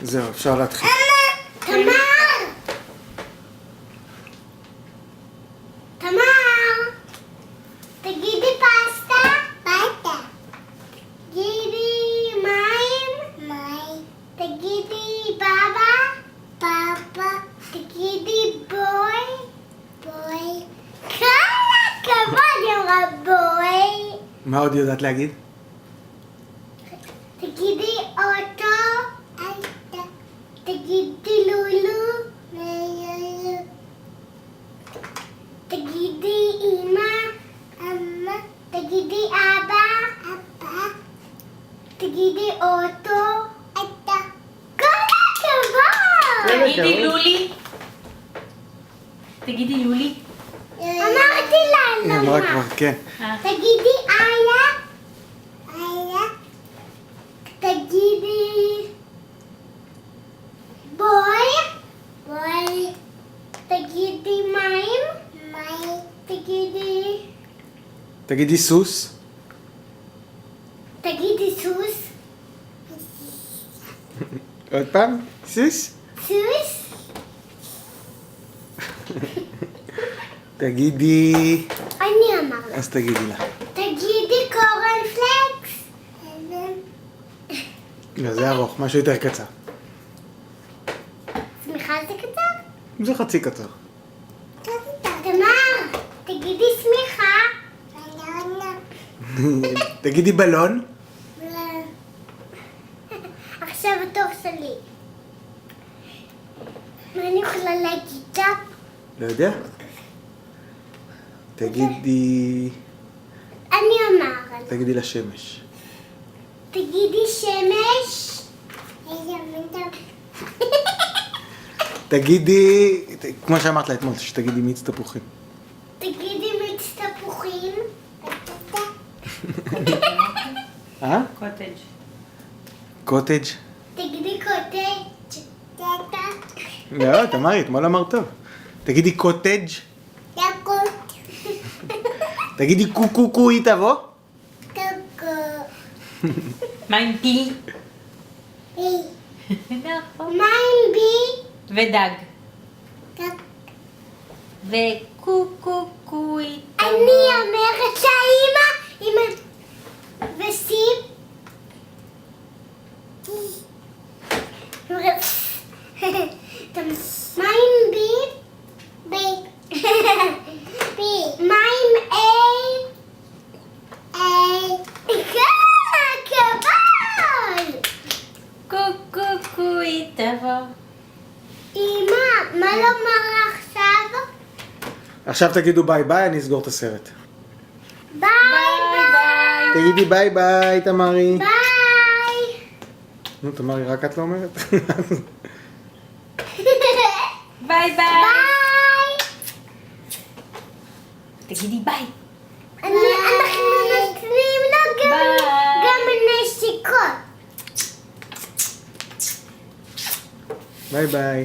זהו, אפשר להתחיל. תמר! תמר! תגידי פסטה? פסטה. תגידי מים? מים. תגידי בבא? בבא. תגידי בוי? בוי. כל הכבוד, אמרה בוי. מה עוד יודעת להגיד? תגידי אוטו? אוטו. תגידי לולו? לולו. תגידי אמא? אמא. תגידי אבא? אבא. תגידי אוטו? אוטו. כל הכבוד! תגידי לולי. תגידי לולי. אמרתי לה היא אמרה למה. כבר, כן. תגידי איה? איה. תגידי בוי? בוי. תגידי מים? מים. תגידי... תגידי סוס. תגידי סוס? עוד פעם? סוס? סוס? תגידי... אני אמרתי. אז תגידי לה. תגידי קורנפלקס? לא, זה ארוך, משהו יותר קצר. סמיכה זה קצר? זה חצי קצר. תמר, תגידי סמיכה. תגידי בלון. עכשיו התור שלי. מה אני יכולה להגיד לה? לא יודע. תגידי... אני אומרת. תגידי לשמש. תגידי שמש. תגידי... כמו שאמרת לה אתמול, שתגידי מיץ תפוחים. תגידי מיץ תפוחים. אה? קוטג'. קוטג'? תגידי קוטג'. לא, תמרי, אתמול אמרת טוב. תגידי קוטג'? יעקות. תגידי קוקו היא תבוא? קוקו. מה עם פיל? בי. נכון. מה עם בי? ודג. קוק. וקוקוקוי. אני אומרת שהאימא, אמא וסיב. מה עם בי? בי. בי. מה עם איי? איי. כבוד! קוקוקוי תבוא. אמא, מה לומר עכשיו? עכשיו תגידו ביי ביי, אני אסגור את הסרט. ביי ביי. תגידי ביי ביי, תמרי. ביי. נו, תמרי, רק את לא אומרת? ביי ביי. ביי. תגידי ביי. אנחנו נותנים לו ביי. גם נשיקות. ביי ביי.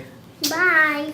ביי.